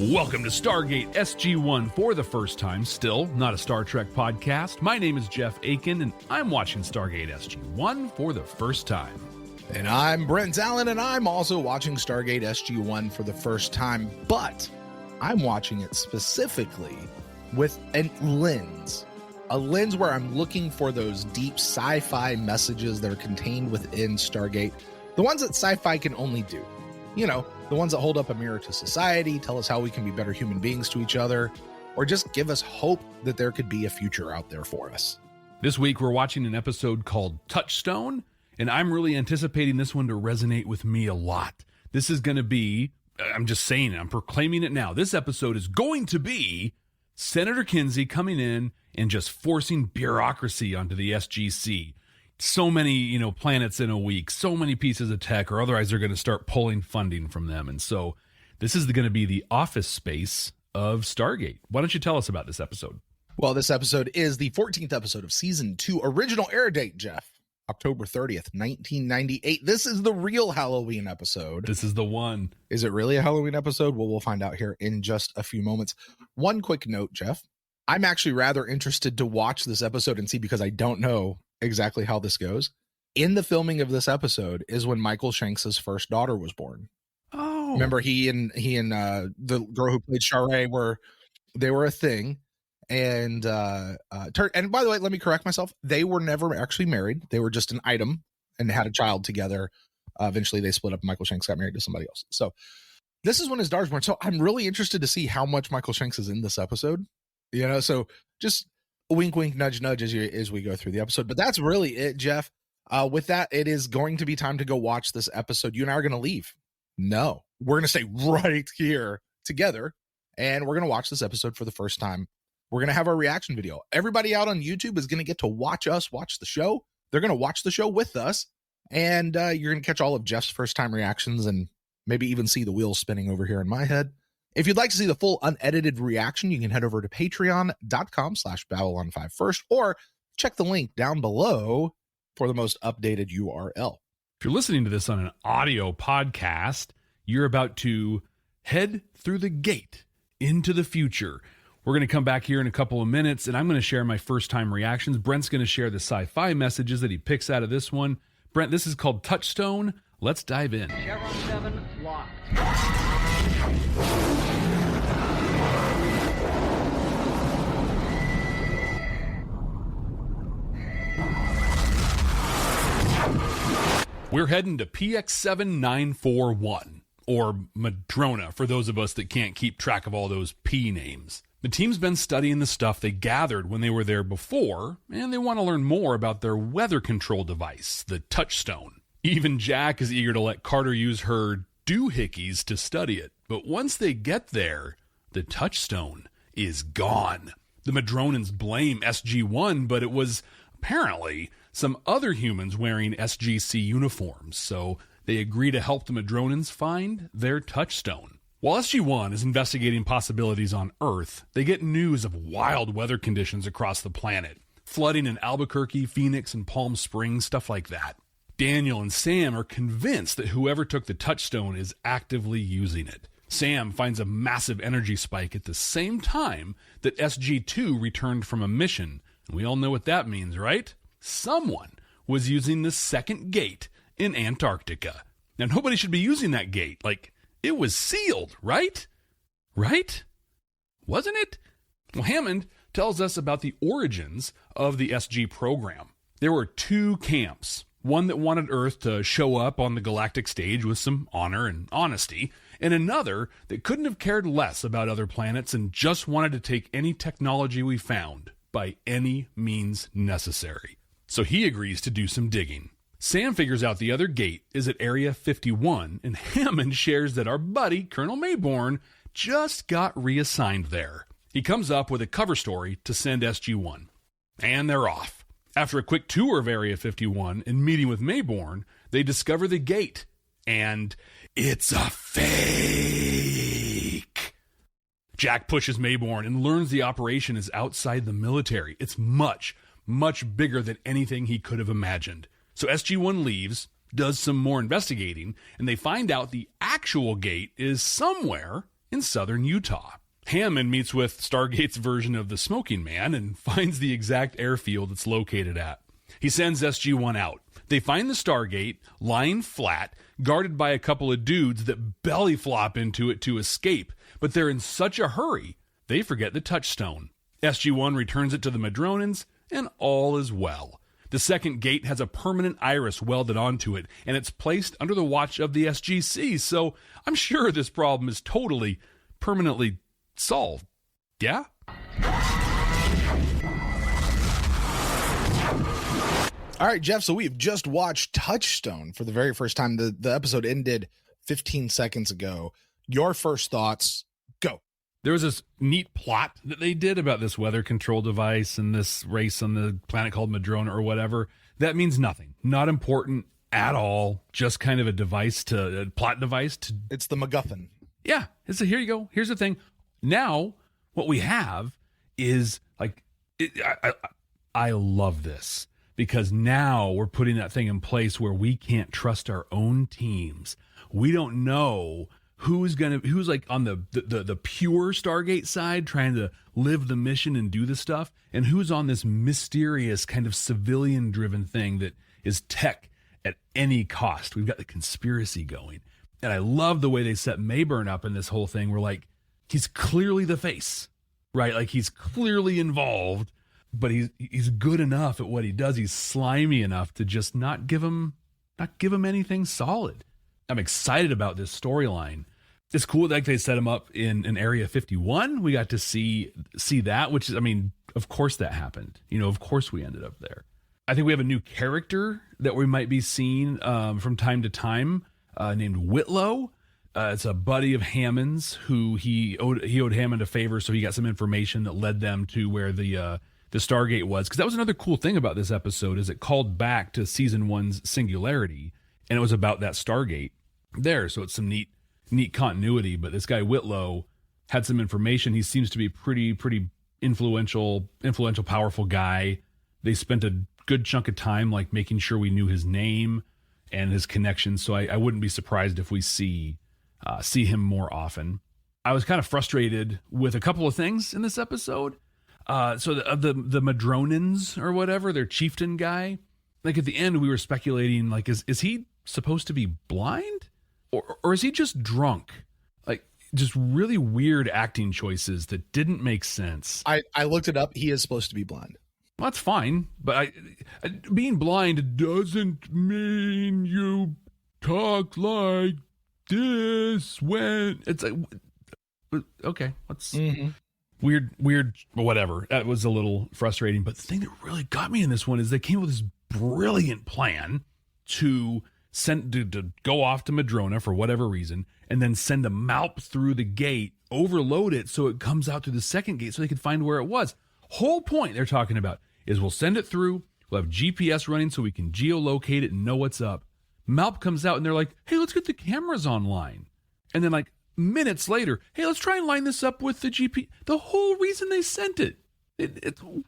Welcome to Stargate SG-1 for the first time, still not a Star Trek podcast. My name is Jeff Akin, and I'm watching Stargate SG-1 for the first time. And I'm Brent Allen, and I'm also watching Stargate SG-1 for the first time, but I'm watching it specifically with a lens where I'm looking for those deep sci-fi messages that are contained within Stargate, the ones that sci-fi can only do. You know, the ones that hold up a mirror to society, tell us how we can be better human beings to each other, or just give us hope that there could be a future out there for us. This week, we're watching an episode called Touchstone, and I'm really anticipating this one to resonate with me a lot. This is going to be, I'm just saying it, I'm proclaiming it now. This episode is going to be Senator Kinsey coming in and just forcing bureaucracy onto the SGC. So many, planets in a week, so many pieces of tech, or otherwise they're going to start pulling funding from them. And so this is going to be the office space of Stargate. Why don't you tell us about this episode? Well, this episode is the 14th episode of Season 2. Original air date, Jeff, October 30th, 1998. This is the real Halloween episode. This is the one. Is it really a Halloween episode? Well, we'll find out here in just a few moments. One quick note, Jeff. I'm actually rather interested to watch this episode and see, because I don't know exactly how this goes. In the filming of this episode is when Michael Shanks's first daughter was born. Oh, remember he and the girl who played Charest were a thing. And and by the way, let me correct myself. They were never actually married. They were just an item and had a child together. Eventually they split up. Michael Shanks got married to somebody else. So this is when his daughter's born. So I'm really interested to see how much Michael Shanks is in this episode. So just wink, wink, nudge, nudge as we go through the episode. But that's really it, Jeff. With that, it is going to be time to go watch this episode. You and I are going to leave. No, we're going to stay right here together, and we're going to watch this episode for the first time. We're going to have our reaction video. Everybody out on YouTube is going to get to watch us watch the show. They're going to watch the show with us, and you're going to catch all of Jeff's first-time reactions and maybe even see the wheels spinning over here in my head. If you'd like to see the full unedited reaction, you can head over to patreon.com/Babylon5 first, or check the link down below for the most updated URL. If you're listening to this on an audio podcast, you're about to head through the gate into the future. We're going to come back here in a couple of minutes, and I'm going to share my first-time reactions. Brent's going to share the sci-fi messages that he picks out of this one. Brent, this is called Touchstone. Let's dive in. Chevron 7 locked. We're heading to PX7941, or Madrona, for those of us that can't keep track of all those P names. The team's been studying the stuff they gathered when they were there before, and they want to learn more about their weather control device, the Touchstone. Even Jack is eager to let Carter use her doohickeys to study it. But once they get there, the Touchstone is gone. The Madronans blame SG-1, but it was apparently some other humans wearing SGC uniforms, so they agree to help the Madronans find their Touchstone. While SG-1 is investigating possibilities on Earth, they get news of wild weather conditions across the planet. Flooding in Albuquerque, Phoenix, and Palm Springs, stuff like that. Daniel and Sam are convinced that whoever took the Touchstone is actively using it. Sam finds a massive energy spike at the same time that SG-2 returned from a mission. And we all know what that means, right? Someone was using the second gate in Antarctica. Now, nobody should be using that gate. It was sealed, right? Right? Wasn't it? Well, Hammond tells us about the origins of the SG program. There were two camps. One that wanted Earth to show up on the galactic stage with some honor and honesty, and another that couldn't have cared less about other planets and just wanted to take any technology we found by any means necessary. So he agrees to do some digging. Sam figures out the other gate is at Area 51, and Hammond shares that our buddy, Colonel Mayborn, just got reassigned there. He comes up with a cover story to send SG-1. And they're off. After a quick tour of Area 51 and meeting with Mayborn, they discover the gate. And it's a fake. Jack pushes Mayborn and learns the operation is outside the military. It's much, much bigger than anything he could have imagined. So SG-1 leaves, does some more investigating, and they find out the actual gate is somewhere in southern Utah. Hammond meets with Stargate's version of the Smoking Man and finds the exact airfield it's located at. He sends SG-1 out. They find the Stargate lying flat, guarded by a couple of dudes that belly flop into it to escape, but they're in such a hurry, they forget the Touchstone. SG-1 returns it to the Madronans, and all is well. The second gate has a permanent iris welded onto it, and it's placed under the watch of the SGC, so I'm sure this problem is totally, permanently solved. Yeah? All right, Jeff, so we've just watched Touchstone for the very first time. The episode ended 15 seconds ago. Your first thoughts, go. There was this neat plot that they did about this weather control device and this race on the planet called Madrona or whatever. That means nothing. Not important at all. Just kind of a plot device. It's the MacGuffin. Yeah. Here you go. Here's the thing. Now, what we have is like, I love this. Because now we're putting that thing in place where we can't trust our own teams. We don't know who's like on the pure Stargate side trying to live the mission and do the stuff, and who's on this mysterious kind of civilian driven thing that is tech at any cost. We've got the conspiracy going. And I love the way they set Mayburn up in this whole thing. We're like, he's clearly the face, right? Like he's clearly involved. But he's good enough at what he does. He's slimy enough to just not give him anything solid. I'm excited about this storyline. It's cool that they set him up in Area 51. We got to see that, which is, I mean, of course that happened. Of course we ended up there. I think we have a new character that we might be seeing from time to time named Whitlow. It's a buddy of Hammond's who he owed Hammond a favor, so he got some information that led them to where the Stargate was, because that was another cool thing about this episode is it called back to season 1's Singularity, and it was about that Stargate there. So it's some neat continuity. But this guy Whitlow had some information. He seems to be pretty influential, powerful guy. They spent a good chunk of time like making sure we knew his name and his connections. So I wouldn't be surprised if we see him more often. I was kind of frustrated with a couple of things in this episode. So the Madronans or whatever, their chieftain guy, like at the end we were speculating, like, is he supposed to be blind or is he just drunk? Like just really weird acting choices that didn't make sense. I looked it up. He is supposed to be blind. Well, that's fine. But being blind doesn't mean you talk like this when it's like, okay, let's... Mm-hmm. Weird, whatever. That was a little frustrating. But the thing that really got me in this one is they came up with this brilliant plan to go off to Madrona for whatever reason, and then send a MALP through the gate, overload it so it comes out through the second gate so they could find where it was. Whole point they're talking about is we'll send it through, we'll have GPS running so we can geolocate it and know what's up. MALP comes out and they're like, hey, let's get the cameras online. And then like, minutes later, hey, let's try and line this up with the GP. The whole reason they sent it.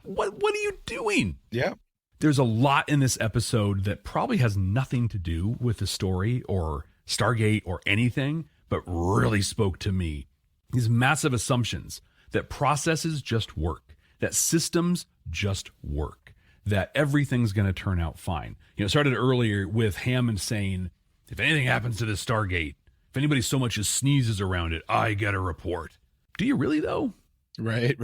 What are you doing? Yeah. There's a lot in this episode that probably has nothing to do with the story or Stargate or anything, but really spoke to me. These massive assumptions that processes just work, that systems just work, that everything's going to turn out fine. It started earlier with Hammond saying, if anything happens to this Stargate, if anybody so much as sneezes around it, I get a report. Do you really, though? Right.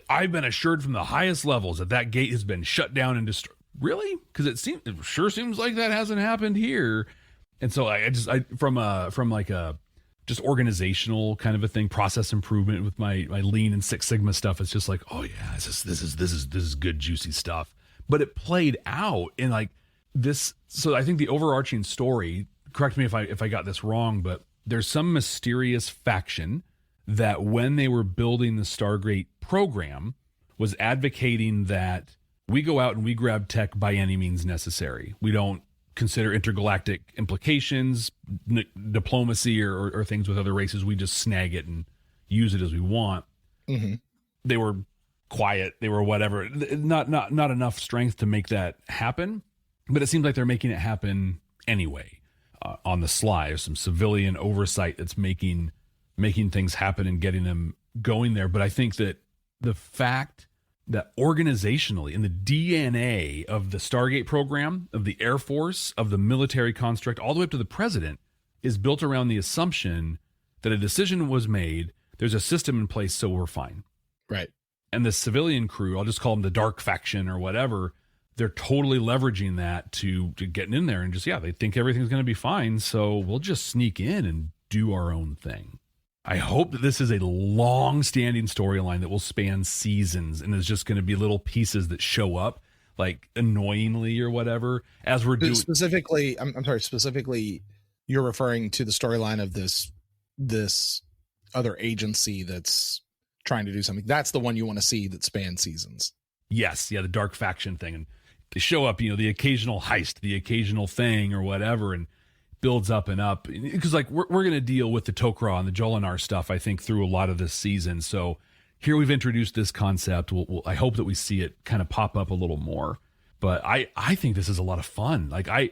I've been assured from the highest levels that gate has been shut down and destroyed. Really? Because it sure seems like that hasn't happened here. And so from a just organizational kind of a thing, process improvement with my Lean and Six Sigma stuff, it's just like, oh yeah, this is good juicy stuff. But it played out in like this. So I think the overarching story, correct me if I got this wrong, but there's some mysterious faction that when they were building the Stargate program was advocating that we go out and we grab tech by any means necessary. We don't consider intergalactic implications, diplomacy or things with other races. We just snag it and use it as we want. Mm-hmm. They were quiet. They were whatever. Not enough strength to make that happen, but it seems like they're making it happen anyway. On the sly, there's some civilian oversight that's making making things happen and getting them going there. But I think that the fact that organizationally in the DNA of the Stargate program, of the Air Force, of the military construct, all the way up to the president, is built around the assumption that a decision was made, there's a system in place, so we're fine. Right. And the civilian crew, I'll just call them the dark faction or whatever, they're totally leveraging that to getting in there and just, they think everything's going to be fine, so we'll just sneak in and do our own thing. I hope that this is a long-standing storyline that will span seasons and is just going to be little pieces that show up, like annoyingly or whatever, as we're doing. Specifically, I'm sorry, specifically, you're referring to the storyline of this other agency that's trying to do something. That's the one you want to see that spans seasons. Yes, the dark faction thing. And they show up, the occasional heist, the occasional thing or whatever, and builds up and up, because like we're going to deal with the Tok'ra and the Jolinar stuff, I think, through a lot of this season. So here we've introduced this concept. I hope that we see it kind of pop up a little more. But I think this is a lot of fun. Like I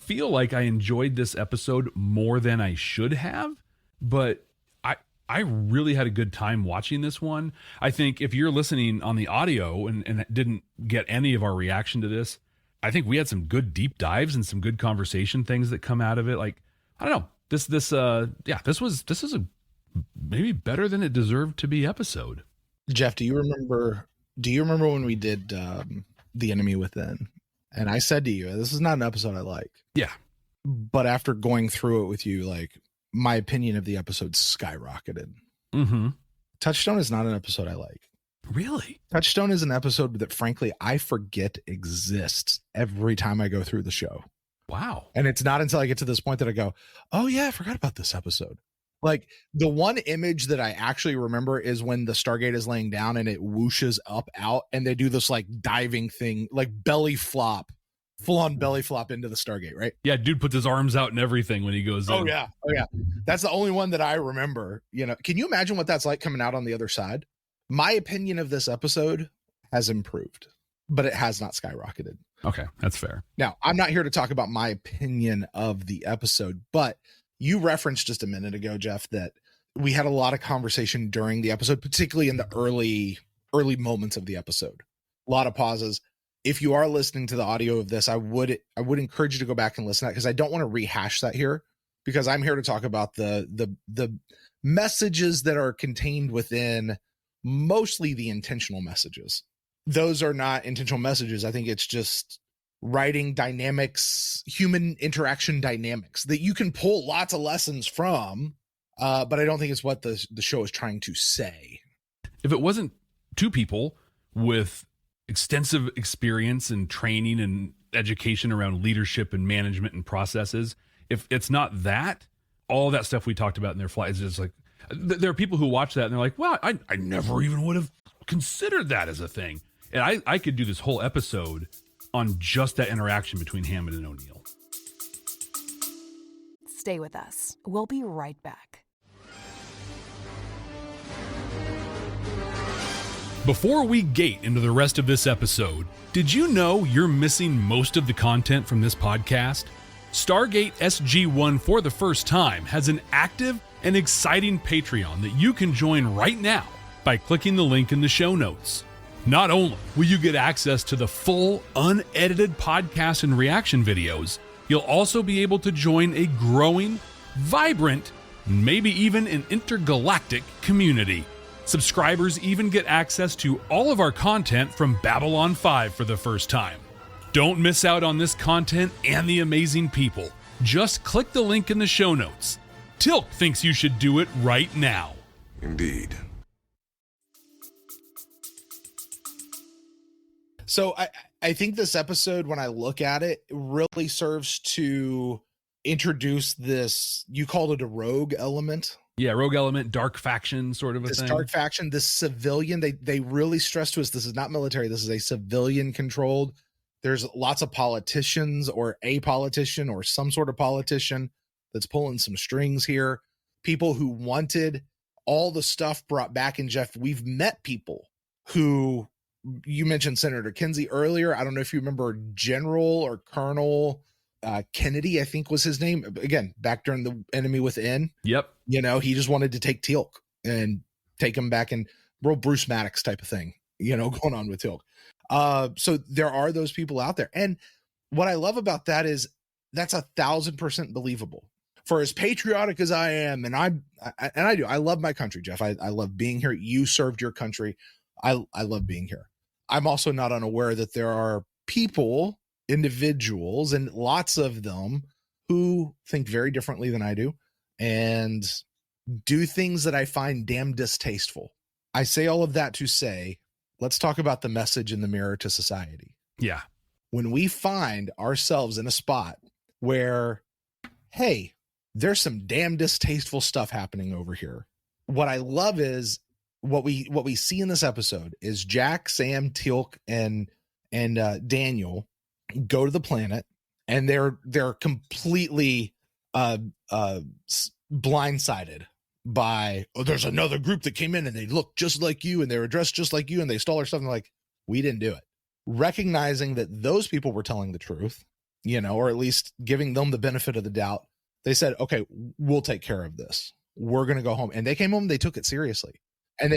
feel like I enjoyed this episode more than I should have, but I really had a good time watching this one. I think if you're listening on the audio and didn't get any of our reaction to this, I think we had some good deep dives and some good conversation things that come out of it. Like, I don't know, this is a maybe better than it deserved to be episode. Jeff, do you remember when we did The Enemy Within? And I said to you, this is not an episode I like. Yeah. But after going through it with you, like, my opinion of the episode skyrocketed. Mm-hmm. Touchstone is not an episode I like. Really? Touchstone is an episode that, frankly, I forget exists every time I go through the show. Wow. And it's not until I get to this point that I go, oh, yeah, I forgot about this episode. Like, the one image that I actually remember is when the Stargate is laying down and it whooshes up out and they do this, like, diving thing, like belly flop, full-on belly flop into the Stargate, right? Yeah, dude puts his arms out and everything when he goes in. Oh, yeah. That's the only one that I remember. Can you imagine what that's like coming out on the other side? My opinion of this episode has improved, but it has not skyrocketed. Okay, that's fair. Now, I'm not here to talk about my opinion of the episode, but you referenced just a minute ago, Jeff, that we had a lot of conversation during the episode, particularly in the early moments of the episode. A lot of pauses. If you are listening to the audio of this, I would encourage you to go back and listen to that, because I don't want to rehash that here, because I'm here to talk about the messages that are contained within mostly the intentional messages. Those are not intentional messages. I think it's just writing dynamics, human interaction dynamics that you can pull lots of lessons from, but I don't think it's what the show is trying to say. If it wasn't two people with extensive experience and training and education around leadership and management and processes, if it's not that, all that stuff we talked about in their flight is just like, there are people who watch that and they're like, well, I never even would have considered that as a thing. And I could do this whole episode on just that interaction between Hammond and O'Neill. Stay with us. We'll be right back. Before we gate into the rest of this episode, did you know you're missing most of the content from this podcast? Stargate SG-1 for the first time has an active and exciting Patreon that you can join right now by clicking the link in the show notes. Not only will you get access to the full, unedited podcast and reaction videos, you'll also be able to join a growing, vibrant, maybe even an intergalactic community. Subscribers even get access to all of our content from Babylon 5 for the first time. Don't miss out on this content and the amazing people. Just click the link in the show notes. Tilk thinks you should do it right now. Indeed. So I think this episode, when I look at it, really serves to introduce this, you called it a rogue element. Yeah, rogue element, dark faction sort of a this thing. Dark faction, this civilian, they really stress to us, this is not military, this is a civilian controlled. There's lots of politicians or a politician or some sort of politician that's pulling some strings here. People who wanted all the stuff brought back. And Jeff, we've met people who, you mentioned Senator Kinsey earlier. I don't know if you remember General or Colonel Kennedy, I think was his name. Again, back during the Enemy Within. Yep. You know, he just wanted to take Teal'c and take him back, and real Bruce Maddox type of thing, you know, going on with Teal'c. So there are those people out there. And what I love about that is that's 1,000% believable. For as patriotic as I am, and I do, I love my country, Jeff. I love being here. You served your country. I love being here. I'm also not unaware that there are people, individuals, and lots of them who think very differently than I do and do things that I find damn distasteful. I say all of that to say, let's talk about the message in the mirror to society. Yeah. When we find ourselves in a spot where, hey, there's some damn distasteful stuff happening over here. What I love is what we see in this episode is Jack, Sam, Teal'c, and Daniel go to the planet, and they're completely blindsided by, oh, there's another group that came in and they look just like you and they were dressed just like you and they stole our stuff. And like, we didn't do it. Recognizing that those people were telling the truth, you know, or at least giving them the benefit of the doubt. They said, okay, we'll take care of this. We're going to go home. And they came home, they took it seriously. And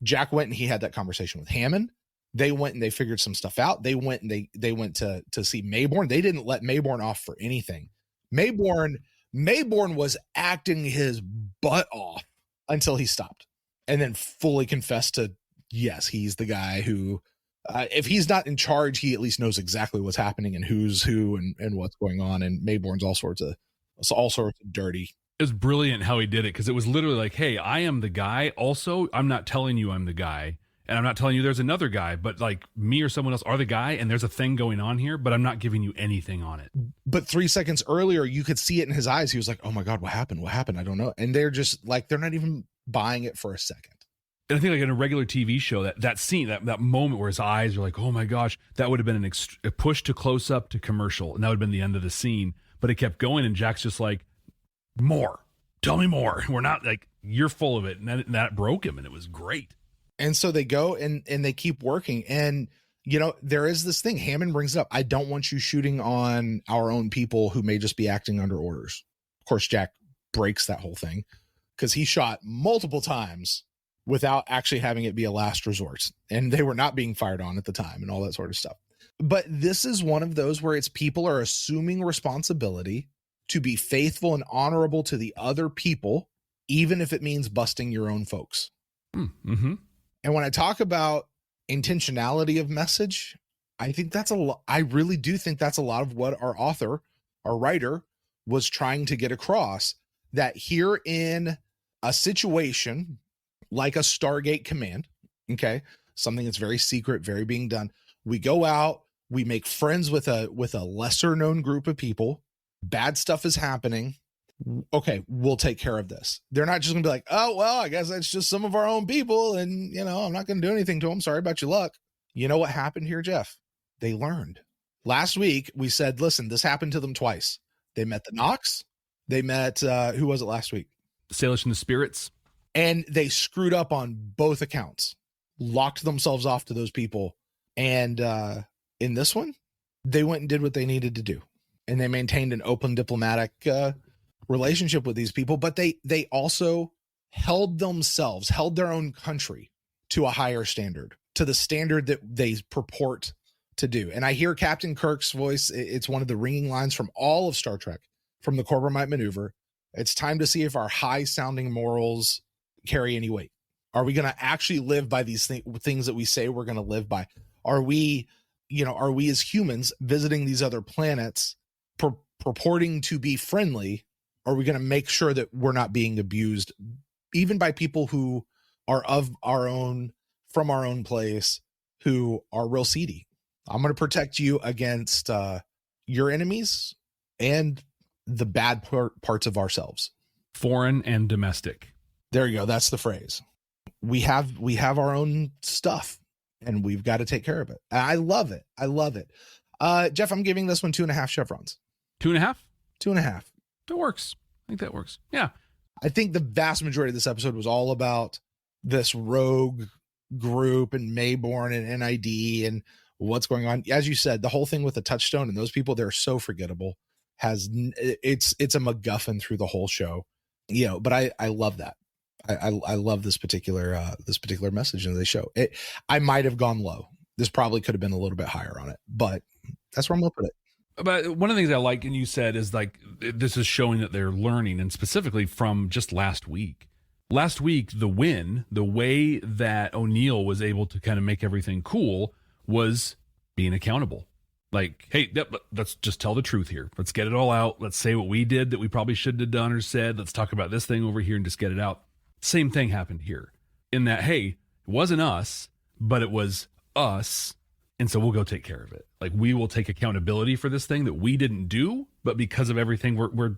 Jack went and he had that conversation with Hammond. They went and they figured some stuff out. They went and they went to see Mayborn. They didn't let Mayborn off for anything. Mayborn was acting his butt off until he stopped and then fully confessed to, yes, he's the guy who, if he's not in charge, he at least knows exactly what's happening and who's who and what's going on. And Mayborn's all sorts of dirty. It was brilliant how he did it, because it was literally like, hey, I am the guy. Also, I'm not telling you I'm the guy, and I'm not telling you there's another guy, but like me or someone else are the guy, and there's a thing going on here, but I'm not giving you anything on it. But 3 seconds earlier, you could see it in his eyes. He was like, oh my God, what happened? What happened? I don't know. And they're just like, they're not even buying it for a second. And I think like in a regular TV show, that scene, that moment where his eyes are like, oh my gosh, that would have been a push to close up to commercial, and that would have been the end of the scene. But it kept going, and Jack's just like, more, tell me more. We're not like, you're full of it. And that broke him, and it was great. And so they go and they keep working. And, you know, there is this thing Hammond brings up. I don't want you shooting on our own people who may just be acting under orders. Of course, Jack breaks that whole thing because he shot multiple times without actually having it be a last resort. And they were not being fired on at the time and all that sort of stuff. But this is one of those where it's people are assuming responsibility to be faithful and honorable to the other people, even if it means busting your own folks. Mm-hmm. And when I talk about intentionality of message, I think that's I really do think that's a lot of what our writer was trying to get across, that here in a situation like a Stargate command, okay, something that's very secret, very being done, we go out, we make friends with a lesser known group of people. Bad stuff is happening. Okay, we'll take care of this. They're not just gonna be like, oh, well, I guess that's just some of our own people, and, you know, I'm not gonna do anything to them. Sorry about your luck. You know what happened here, Jeff? They learned. Last week, we said, listen, this happened to them twice. They met the Nox. They met, who was it last week? Salish and the Spirits. And they screwed up on both accounts, locked themselves off to those people. And in this one, they went and did what they needed to do. And they maintained an open diplomatic relationship with these people, but they also held their own country to a higher standard, to the standard that they purport to do. And I hear Captain Kirk's voice. It's one of the ringing lines from all of Star Trek, from the Corbomite maneuver. It's time to see if our high sounding morals carry any weight. Are we going to actually live by these things that we say we're going to live by? Are we as humans visiting these other planets purporting to be friendly? Are we going to make sure that we're not being abused, even by people who are of our own, from our own place, who are real seedy? I'm going to protect you against your enemies and the bad parts of ourselves. Foreign and domestic. There you go. That's the phrase. We have our own stuff, and we've got to take care of it. I love it. I love it. Jeff, I'm giving this one 2.5 chevrons. 2.5? 2.5. That works. I think that works. Yeah. I think the vast majority of this episode was all about this rogue group and Mayborn and NID and what's going on. As you said, the whole thing with the Touchstone and those people, they're so forgettable. it's a MacGuffin through the whole show, but I love that. I love this particular message in the show. I might have gone low. This probably could have been a little bit higher on it, but that's where I'm gonna put it. But one of the things I like, and you said, is like, this is showing that they're learning, and specifically from just last week. Last week, the way that O'Neill was able to kind of make everything cool was being accountable. Like, hey, let's just tell the truth here. Let's get it all out. Let's say what we did that we probably shouldn't have done or said. Let's talk about this thing over here and just get it out. Same thing happened here in that, hey, it wasn't us, but it was us. And so we'll go take care of it. Like, we will take accountability for this thing that we didn't do, but because of everything, we're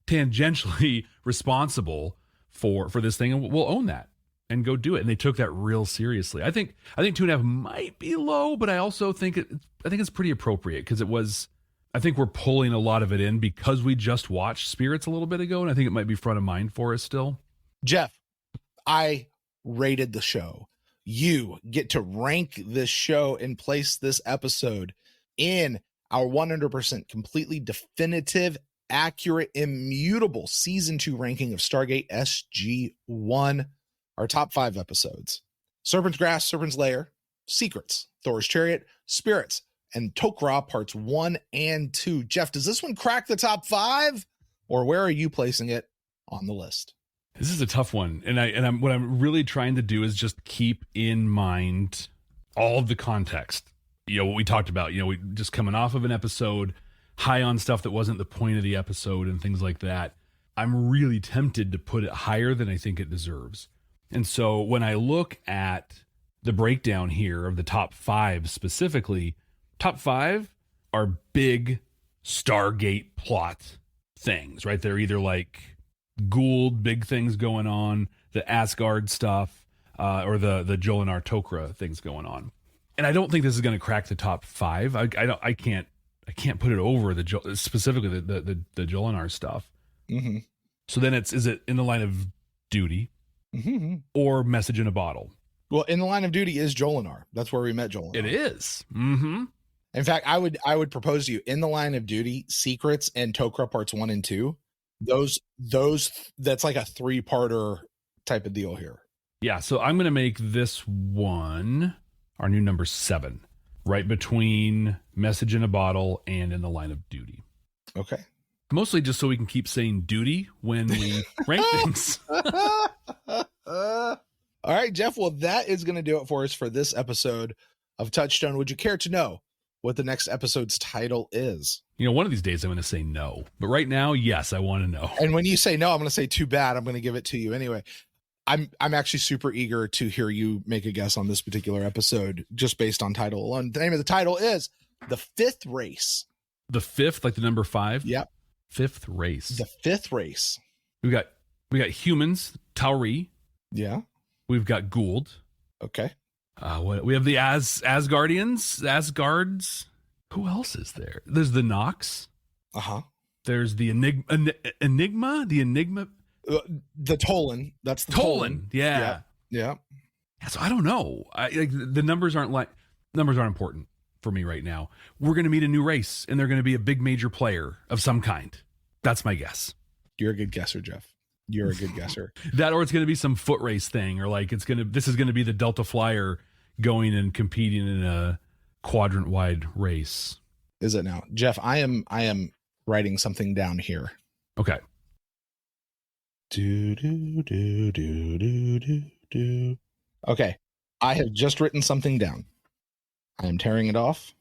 tangentially responsible for this thing, and we'll own that and go do it. And they took that real seriously. I think 2.5 might be low, but I also think it's pretty appropriate, because I think we're pulling a lot of it in because we just watched Spirits a little bit ago, and I think it might be front of mind for us still. Jeff, I rated the show. You get to rank this show and place this episode in our 100% completely definitive, accurate, immutable season 2 ranking of Stargate SG-1. Our top 5 episodes: Serpent's Grass, Serpent's Lair, Secrets, Thor's Chariot, Spirits, and Tok'ra parts 1 and 2. Jeff, does this one crack the top 5, or where are you placing it on the list? This is a tough one. And what I'm really trying to do is just keep in mind all of the context. What we talked about, we just coming off of an episode, high on stuff that wasn't the point of the episode and things like that. I'm really tempted to put it higher than I think it deserves. And so when I look at the breakdown here of the top 5 specifically, top 5 are big Stargate plot things, right? They're either like Gould, big things going on, the Asgard stuff, or the Jolinar Tok'ra things going on. And I don't think this is going to crack the top 5. I can't put it over specifically the Jolinar stuff. Mm-hmm. So then is it In the Line of Duty, mm-hmm, or Message in a Bottle? Well, In the Line of Duty is Jolinar. That's where we met Jolinar. It is. Mm-hmm. In fact, I would propose to you In the Line of Duty, Secrets, and Tok'ra parts 1 and 2. Those that's like a 3-parter type of deal here. Yeah, so I'm going to make this one our new number 7, right between Message in a Bottle and In the Line of Duty. Okay. Mostly just so we can keep saying duty when we rank things. All right, Jeff. Well, that is going to do it for us for this episode of Touchstone. Would you care to know what the next episode's title is? One of these days I'm going to say no, but right now, yes, I want to know. And when you say no, I'm going to say too bad. I'm going to give it to you anyway. I'm actually super eager to hear you make a guess on this particular episode, just based on title alone. The name of the title is The Fifth Race. The 5th, like the number 5? Yep. 5th race. The Fifth Race. We got humans, Tauri. Yeah. We've got Gould. Okay. We have the Asgards. Who else is there? There's the Nox. Uh-huh. There's the Enigma. The Tolan. That's the Tolan. Yeah. Yeah. So I don't know. The numbers aren't important for me right now. We're going to meet a new race, and they're going to be a big major player of some kind. That's my guess. You're a good guesser, Jeff. You're a good guesser. That, or it's going to be some foot race thing, or like this is going to be the Delta Flyer going and competing in a quadrant wide race. Is it now? Jeff, I am writing something down here. Okay. Okay. I have just written something down. I am tearing it off.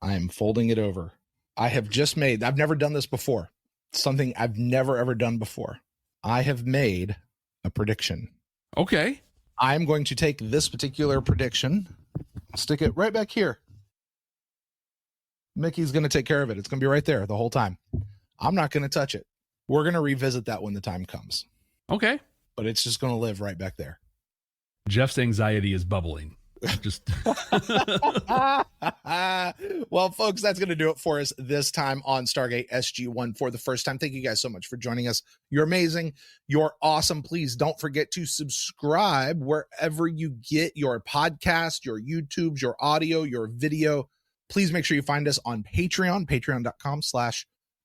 I am folding it over. I've never done this before. Something I've never ever done before. I have made a prediction. Okay. I'm going to take this particular prediction, stick it right back here. Mickey's going to take care of it. It's going to be right there the whole time. I'm not going to touch it. We're going to revisit that when the time comes. Okay. But it's just going to live right back there. Jeff's anxiety is bubbling. Just well, folks, that's going to do it for us this time on Stargate SG-1 for the first time. Thank you guys so much for joining us. You're amazing. You're awesome. Please don't forget to subscribe wherever you get your podcast, your YouTubes, your audio, your video. Please make sure you find us on Patreon, patreon.com/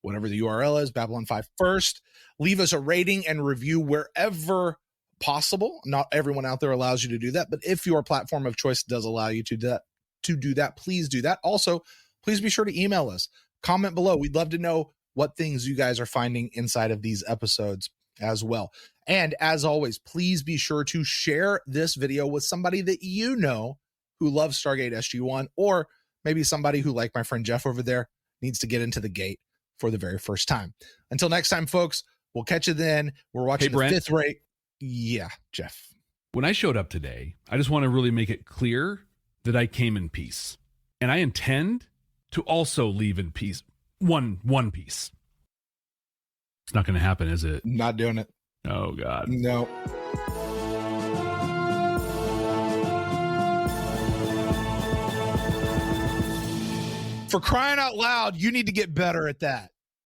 whatever the URL is, Babylon 5 First. Leave us a rating and review wherever possible. Not everyone out there allows you to do that, but if your platform of choice does allow you to do that, please do that. Also, please be sure to email us. Comment below. We'd love to know what things you guys are finding inside of these episodes as well. And as always, please be sure to share this video with somebody that you know who loves Stargate SG-1, or maybe somebody who, like my friend Jeff over there, needs to get into the gate for the very first time. Until next time, folks, we'll catch you then. We're watching the fifth rate. Yeah, Jeff. When I showed up today, I just want to really make it clear that I came in peace. And I intend to also leave in peace. One piece. It's not going to happen, is it? Not doing it. Oh, God. No. For crying out loud, you need to get better at that.